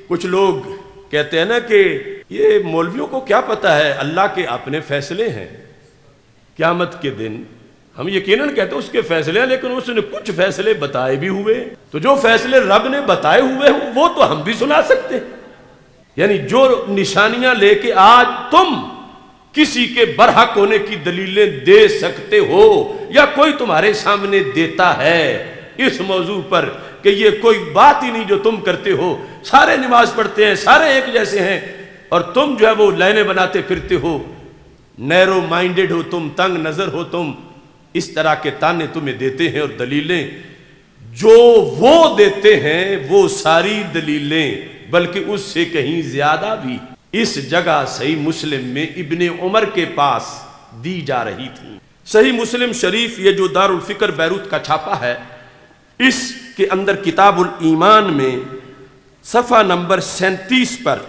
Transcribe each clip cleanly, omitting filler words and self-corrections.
کچھ لوگ کہتے ہیں نا کہ یہ مولویوں کو کیا پتہ ہے، اللہ کے اپنے فیصلے ہیں، قیامت کے دن ہم یقیناً کہتے ہیں اس کے فیصلے ہیں، لیکن اس نے کچھ فیصلے بتائے بھی ہوئے، تو جو فیصلے رب نے بتائے ہوئے ہیں وہ تو ہم بھی سنا سکتے ہیں۔ یعنی جو نشانیاں لے کے آج تم کسی کے برحق ہونے کی دلیلیں دے سکتے ہو یا کوئی تمہارے سامنے دیتا ہے اس موضوع پر کہ یہ کوئی بات ہی نہیں جو تم کرتے ہو، سارے نماز پڑھتے ہیں، سارے ایک جیسے ہیں، اور تم جو ہے وہ لائنیں بناتے پھرتے ہو، نیرو مائنڈڈ ہو تم، تنگ نظر ہو تم، اس طرح کے تانے تمہیں دیتے ہیں اور دلیلیں جو وہ دیتے ہیں وہ ساری دلیلیں بلکہ اس سے کہیں زیادہ بھی اس جگہ صحیح مسلم میں ابن عمر کے پاس دی جا رہی تھی۔ صحیح مسلم شریف یہ جو دار الفکر بیروت کا چھاپا ہے، اس کے اندر کتاب الایمان میں صفحہ نمبر 37 پر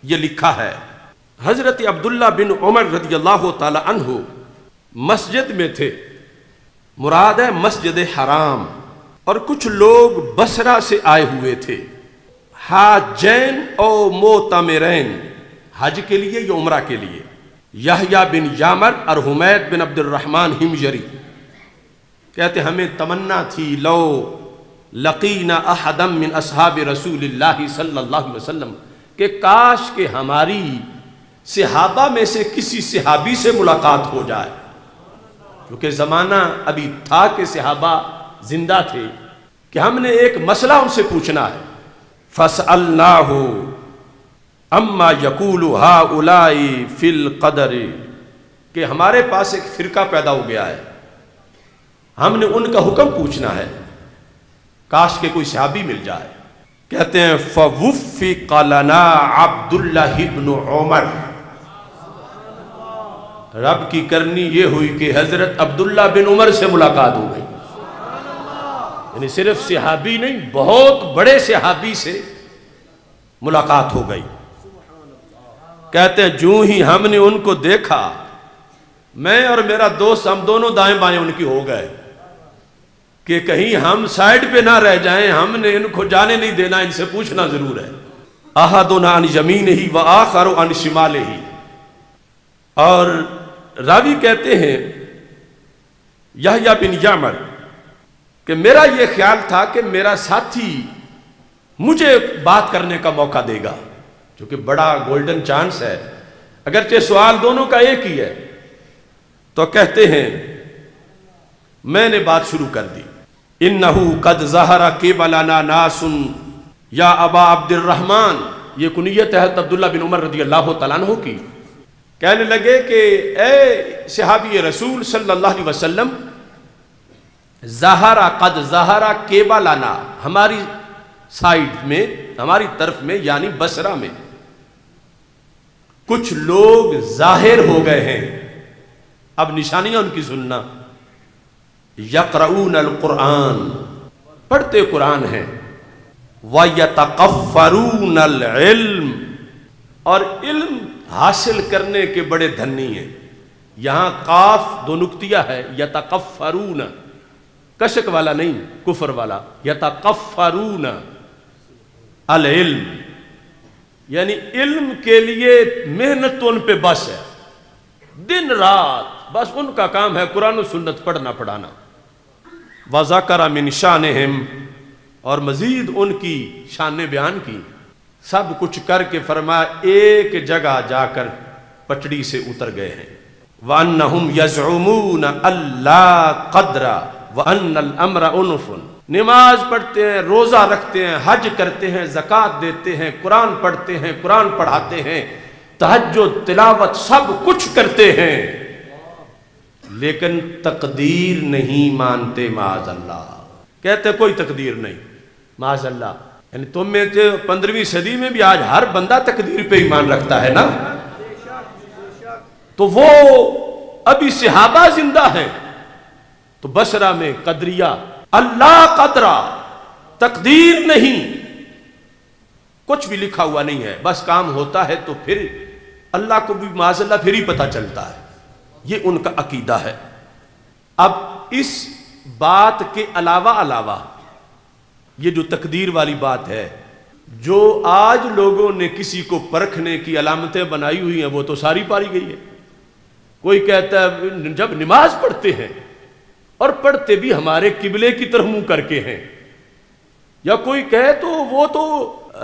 یہ لکھا ہے، حضرت عبداللہ بن عمر رضی اللہ تعالی عنہ مسجد میں تھے، مراد ہے مسجد حرام، اور کچھ لوگ بصرہ سے آئے ہوئے تھے، حاجین او معتمرین، حج کے لیے یا عمرہ کے لیے، یحییٰ بن یامر اور حمید بن عبد الرحمن ہمجری کہتے ہمیں تمنا تھی لو لقینا احدا من اصحاب رسول اللہ صلی اللہ علیہ وسلم کہ کاش کہ ہماری صحابہ میں سے کسی صحابی سے ملاقات ہو جائے، کیونکہ زمانہ ابھی تھا کہ صحابہ زندہ تھے، کہ ہم نے ایک مسئلہ ان سے پوچھنا ہے۔ فَاسْأَلْنَاهُ اما یقول ہؤلاء فی القدر، کہ ہمارے پاس ایک فرقہ پیدا ہو گیا ہے، ہم نے ان کا حکم پوچھنا ہے، کاش کہ کوئی صحابی مل جائے۔ کہتے ہیں فَوُفِّقَ لَنَا عَبْدُ اللَّهِ بْنُ عُمَرَ، رب کی کرنی یہ ہوئی کہ حضرت عبداللہ بن عمر سے ملاقات ہو گئی، یعنی صرف صحابی نہیں، بہت بڑے صحابی سے ملاقات ہو گئی۔ کہتے ہیں جو ہی ہم نے ان کو دیکھا، میں اور میرا دوست ہم دونوں دائیں بائیں ان کی ہو گئے کہ کہیں ہم سائیڈ پہ نہ رہ جائیں، ہم نے ان کو جانے نہیں دینا، ان سے پوچھنا ضرور ہے۔ احدنا عن یمینہ وآخر عن شمالہ، اور راوی کہتے ہیں یحییٰ بن یامر کہ میرا یہ خیال تھا کہ میرا ساتھی مجھے بات کرنے کا موقع دے گا، چونکہ بڑا گولڈن چانس ہے، اگرچہ سوال دونوں کا ایک ہی ہے۔ تو کہتے ہیں میں نے بات شروع کر دی، انہو قد ظہر قبلنا ناس یا ابا عبد الرحمن، یہ کنیت ہے حضرت عبداللہ بن عمر رضی اللہ تعالیٰ عنہ کی۔ کہنے لگے کہ اے صحابی رسول صلی اللہ علیہ وسلم، ظہر قد ظہر قبلنا، ہماری سائیڈ میں، ہماری طرف میں یعنی بصرہ میں کچھ لوگ ظاہر ہو گئے ہیں، اب نشانیاں ان کی سننا، یقرؤون القرآن، پڑھتے قرآن ہیں، وَيَتَقَفَّرُونَ الْعِلْمِ، اور علم حاصل کرنے کے بڑے دھنی ہیں۔ یہاں قاف دو نقطیہ ہے، یتقفرون، کشک والا نہیں، کفر والا، یتقفرون العلم، یعنی علم کے لیے محنت تو ان پہ بس ہے، دن رات بس ان کا کام ہے قرآن و سنت پڑھنا پڑھانا۔ وَذَكَرَ مِنْ شَانِهِمْ، اور مزید ان کی شان بیان کی، سب کچھ کر کے فرمایا ایک جگہ جا کر پٹڑی سے اتر گئے ہیں۔ وَأَنَّهُمْ يَزْعُمُونَ أَلَّا قَدْرَ وَأَنَّ الْأَمْرَ أُنُفٌ، نماز پڑھتے ہیں، روزہ رکھتے ہیں، حج کرتے ہیں، زکوٰۃ دیتے ہیں، قرآن پڑھتے ہیں، قرآن پڑھاتے ہیں، تہجد تلاوت سب کچھ کرتے ہیں، لیکن تقدیر نہیں مانتے، معاذ اللہ، کہتے کوئی تقدیر نہیں، معاذ اللہ۔ یعنی تم میں سے 15ویں صدی میں بھی آج ہر بندہ تقدیر پہ ایمان رکھتا ہے نا، تو وہ ابھی صحابہ زندہ ہیں، تو بصرہ میں قدریہ، اللہ قدرہ، تقدیر نہیں، کچھ بھی لکھا ہوا نہیں ہے، بس کام ہوتا ہے تو پھر اللہ کو بھی معاذ اللہ پھر ہی پتہ چلتا ہے، یہ ان کا عقیدہ ہے۔ اب اس بات کے علاوہ یہ جو تقدیر والی بات ہے، جو آج لوگوں نے کسی کو پرکھنے کی علامتیں بنائی ہوئی ہیں وہ تو ساری پاری گئی ہے۔ کوئی کہتا ہے جب نماز پڑھتے ہیں اور پڑھتے بھی ہمارے قبلے کی طرف منہ کر کے ہیں، یا کوئی کہے تو وہ تو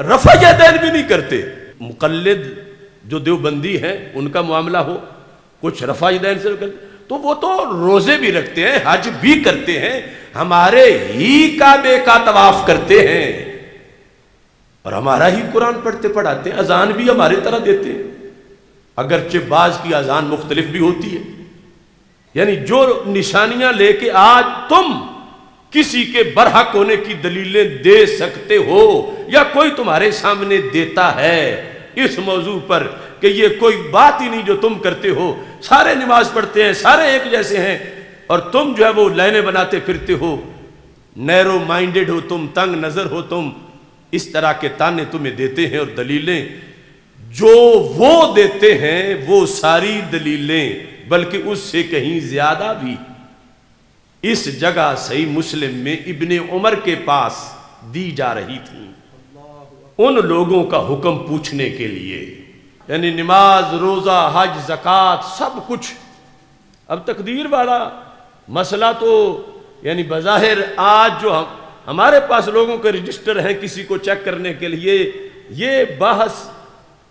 رفع یدین بھی نہیں کرتے۔ مقلد جو دیوبندی ہیں ان کا معاملہ ہو، کچھ رفع یدین سے کرتے تو وہ تو روزے بھی رکھتے ہیں، حج بھی کرتے ہیں، ہمارے ہی کعبے کا طواف کرتے ہیں اور ہمارا ہی قرآن پڑھتے پڑھاتے ہیں، اذان بھی ہمارے طرح دیتے ہیں، اگرچہ بعض کی اذان مختلف بھی ہوتی ہے۔ یعنی جو نشانیاں لے کے آج تم کسی کے برحق ہونے کی دلیلیں دے سکتے ہو یا کوئی تمہارے سامنے دیتا ہے اس موضوع پر کہ یہ کوئی بات ہی نہیں جو تم کرتے ہو، سارے نماز پڑھتے ہیں، سارے ایک جیسے ہیں، اور تم جو ہے وہ لائنیں بناتے پھرتے ہو، نیرو مائنڈڈ ہو تم، تنگ نظر ہو تم، اس طرح کے تانے تمہیں دیتے ہیں اور دلیلیں جو وہ دیتے ہیں وہ ساری دلیلیں بلکہ اس سے کہیں زیادہ بھی اس جگہ صحیح مسلم میں ابن عمر کے پاس دی جا رہی تھی ان لوگوں کا حکم پوچھنے کے لیے۔ یعنی نماز، روزہ، حج، زکوٰۃ سب کچھ۔ اب تقدیر والا مسئلہ تو یعنی بظاہر آج جو ہمارے پاس لوگوں کے رجسٹر ہیں کسی کو چیک کرنے کے لیے، یہ بحث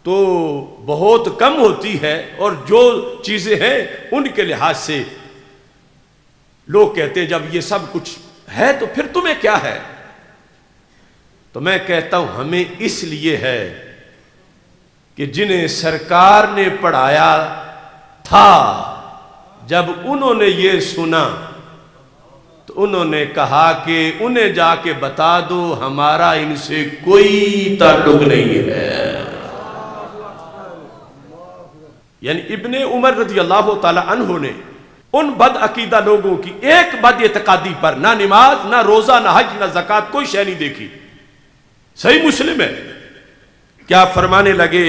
تو بہت کم ہوتی ہے، اور جو چیزیں ہیں ان کے لحاظ سے لوگ کہتے ہیں جب یہ سب کچھ ہے تو پھر تمہیں کیا ہے؟ تو میں کہتا ہوں ہمیں اس لیے ہے کہ جنہیں سرکار نے پڑھایا تھا جب انہوں نے یہ سنا تو انہوں نے کہا کہ انہیں جا کے بتا دو ہمارا ان سے کوئی تعلق نہیں ہے۔ یعنی ابن عمر رضی اللہ تعالی عنہ نے ان بد عقیدہ لوگوں کی ایک بد اعتقادی پر نہ نماز، نہ روزہ، نہ حج، نہ زکوٰۃ کوئی شے نہیں دیکھی۔ صحیح مسلم ہے، کیا فرمانے لگے؟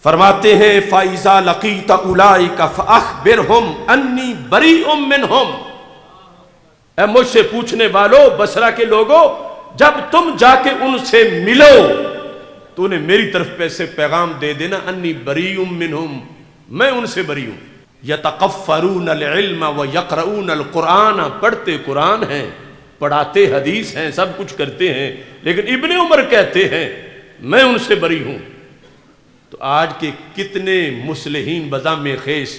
فرماتے ہیں فَإِذَا لَقِيتَ أُولَئِكَ فَأَخْبِرْهُمْ أَنِّي بَرِيءٌ مِّنْهُمْ۔ اے مجھ سے پوچھنے والو، بصرہ کے لوگوں، جب تم جا کے ان سے ملو تو انہیں میری طرف سے پیغام دے دینا انی بریء منہم، میں ان سے بری ہوں۔ یتقفرون العلم ویقرؤون القرآن، پڑھتے قرآن ہیں، پڑھاتے حدیث ہیں، سب کچھ کرتے ہیں، لیکن ابن عمر کہتے ہیں میں ان سے بری ہوں۔ تو آج کے کتنے مصلحین بزام خیش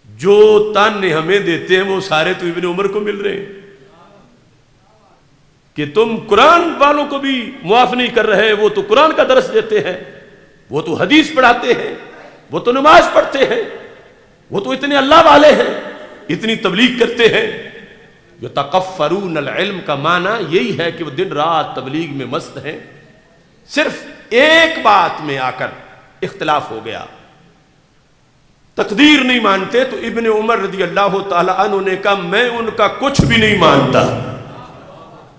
جو تانے ہمیں دیتے ہیں وہ سارے تو ابن عمر کو مل رہے ہیں کہ تم قرآن والوں کو بھی معاف نہیں کر رہے، وہ تو قرآن کا درس دیتے ہیں، وہ تو حدیث پڑھاتے ہیں، وہ تو نماز پڑھتے ہیں، وہ تو اتنے اللہ والے ہیں، اتنی تبلیغ کرتے ہیں۔ یتقفرون العلم کا معنی یہی ہے کہ وہ دن رات تبلیغ میں مست ہیں، صرف ایک بات میں آ کر اختلاف ہو گیا، تقدیر نہیں مانتے، تو ابن عمر رضی اللہ تعالی عنہ نے کہا میں ان کا کچھ بھی نہیں مانتا،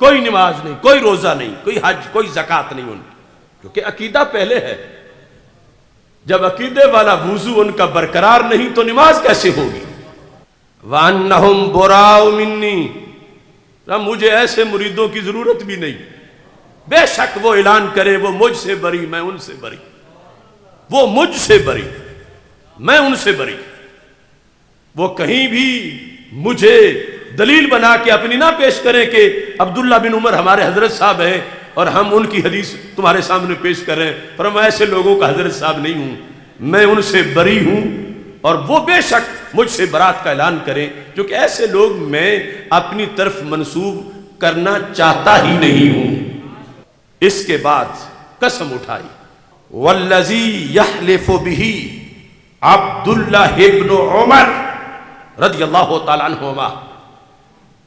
کوئی نماز نہیں، کوئی روزہ نہیں، کوئی حج، کوئی زکوٰۃ نہیں، ان کیونکہ عقیدہ پہلے ہے۔ جب عقیدے والا وضو ان کا برقرار نہیں تو نماز کیسے ہوگی؟ وَأَنَّهُمْ بُرَاءُ مِنِّي، مجھے ایسے مریدوں کی ضرورت بھی نہیں، بے شک وہ اعلان کرے وہ مجھ سے بری، میں ان سے بری، وہ مجھ سے بری، میں ان سے بری، وہ کہیں بھی مجھے دلیل بنا کے اپنی نہ پیش کریں کہ عبداللہ بن عمر ہمارے حضرت صاحب ہیں اور ہم ان کی حدیث تمہارے سامنے پیش کر رہے ہیں، پر میں ایسے لوگوں کا حضرت صاحب نہیں ہوں، میں ان سے بری ہوں، اور وہ بے شک مجھ سے برات کا اعلان کریں، کیونکہ ایسے لوگ میں اپنی طرف منسوب کرنا چاہتا ہی نہیں ہوں۔ اس کے بعد قسم اٹھائی والذی یحلف بہ عبداللہ ابن عمر رضی اللہ تعالیٰ عنہما،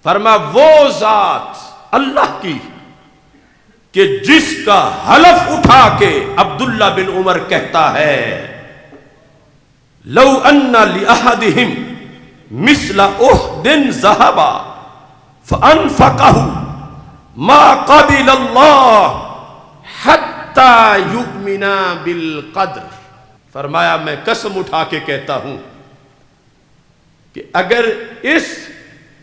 فرما وہ ذات اللہ کی کہ جس کا حلف اٹھا کے عبداللہ بن عمر کہتا ہے لو ان لأحدہم مثل احد ذہبا فانفقہ ما قبل اللہ حتی یؤمنا بالقدر، فرمایا میں قسم اٹھا کے کہتا ہوں کہ اگر اس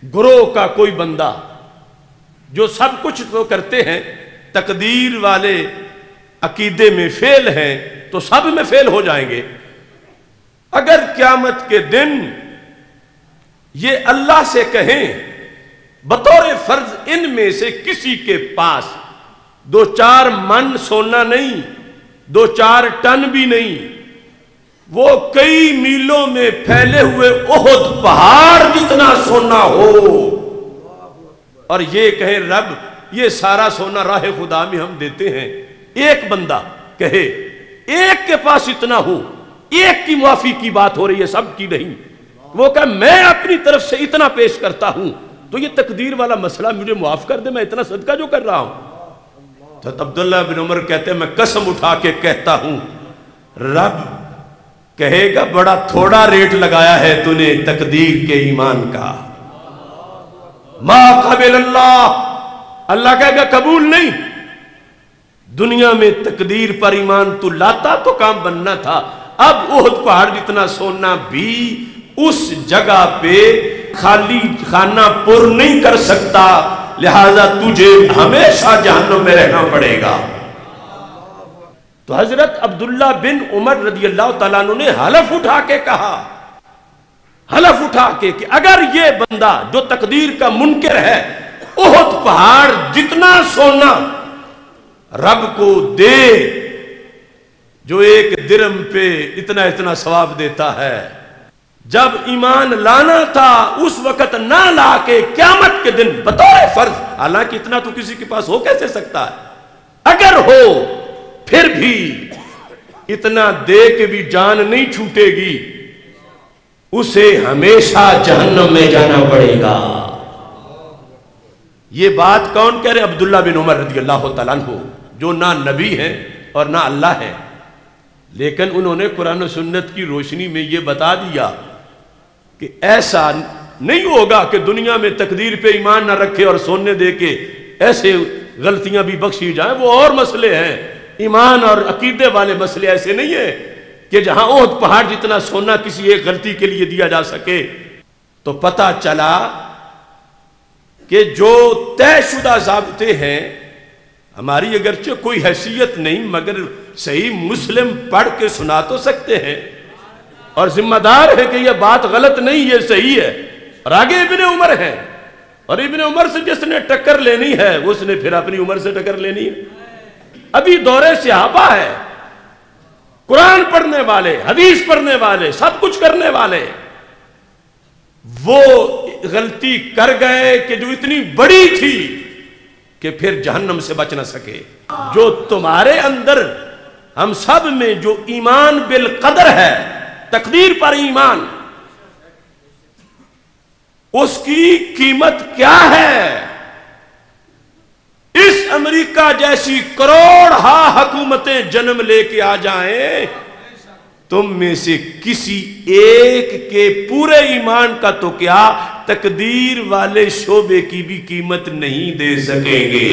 گروہ کا کوئی بندہ جو سب کچھ تو کرتے ہیں تقدیر والے عقیدے میں فیل ہیں تو سب میں فیل ہو جائیں گے۔ اگر قیامت کے دن یہ اللہ سے کہیں بطور فرض ان میں سے کسی کے پاس 2-4 من سونا نہیں، 2-4 ٹن بھی نہیں، وہ کئی میلوں میں پھیلے ہوئے احد پہاڑ جتنا سونا ہو، اور یہ کہے رب یہ سارا سونا راہ خدا میں ہم دیتے ہیں، ایک بندہ کہے، ایک کے پاس اتنا ہو، ایک کی معافی کی بات ہو رہی ہے، سب کی نہیں، وہ کہے میں اپنی طرف سے اتنا پیش کرتا ہوں تو یہ تقدیر والا مسئلہ مجھے معاف کر دے، میں اتنا صدقہ جو کر رہا ہوں۔ تو عبداللہ بن عمر کہتے ہیں میں قسم اٹھا کے کہتا ہوں رب کہے گا بڑا تھوڑا ریٹ لگایا ہے تو نے تقدیر کے ایمان کا، ما قبل اللہ کہے گا قبول نہیں۔ دنیا میں تقدیر پر ایمان تو لاتا تو کام بننا تھا، اب احد پہاڑ جتنا سونا بھی اس جگہ پہ خالی خانہ پر نہیں کر سکتا، لہذا تجھے ہمیشہ جہنم میں رہنا پڑے گا۔ تو حضرت عبداللہ بن عمر رضی اللہ تعالیٰ عنہ نے حلف اٹھا کے کہا، حلف اٹھا کے کہ اگر یہ بندہ جو تقدیر کا منکر ہے احد پہاڑ جتنا سونا رب کو دے جو ایک درم پہ اتنا اتنا ثواب دیتا ہے، جب ایمان لانا تھا اس وقت نہ لا کے قیامت کے دن بطور فرض، حالانکہ اتنا تو کسی کے پاس ہو کیسے سکتا ہے، اگر ہو پھر بھی اتنا دے کے بھی جان نہیں چھوٹے گی، اسے ہمیشہ جہنم میں جانا پڑے گا۔ یہ بات کون کہہ رہے؟ عبداللہ بن عمر رضی اللہ تعالیٰ عنہ، جو نہ نبی ہیں اور نہ اللہ ہے، لیکن انہوں نے قرآن و سنت کی روشنی میں یہ بتا دیا کہ ایسا نہیں ہوگا کہ دنیا میں تقدیر پہ ایمان نہ رکھے اور سونے دے کے ایسے غلطیاں بھی بخشی جائیں، وہ اور مسئلے ہیں، ایمان اور عقیدے والے مسئلے ایسے نہیں ہیں کہ جہاں احد پہاڑ جتنا سونا کسی ایک غلطی کے لیے دیا جا سکے۔ تو پتہ چلا کہ جو طے شدہ ضابطے ہیں، ہماری اگرچہ کوئی حیثیت نہیں مگر صحیح مسلم پڑھ کے سنا تو سکتے ہیں اور ذمہ دار ہے کہ یہ بات غلط نہیں، یہ صحیح ہے، اور آگے ابن عمر ہیں، اور ابن عمر سے جس نے ٹکر لینی ہے اس نے پھر اپنی عمر سے ٹکر لینی ہے۔ ابھی دورے صحابہ ہے، قرآن پڑھنے والے، حدیث پڑھنے والے، سب کچھ کرنے والے، وہ غلطی کر گئے کہ جو اتنی بڑی تھی کہ پھر جہنم سے بچ نہ سکے۔ جو تمہارے اندر ہم سب میں جو ایمان بالقدر ہے، تقدیر پر ایمان، اس کی قیمت کیا ہے؟ اس امریکہ جیسی کروڑہا حکومتیں جنم لے کے آ جائیں، تم میں سے کسی ایک کے پورے ایمان کا تو کیا تقدیر والے شعبے کی بھی قیمت نہیں دے سکیں گے۔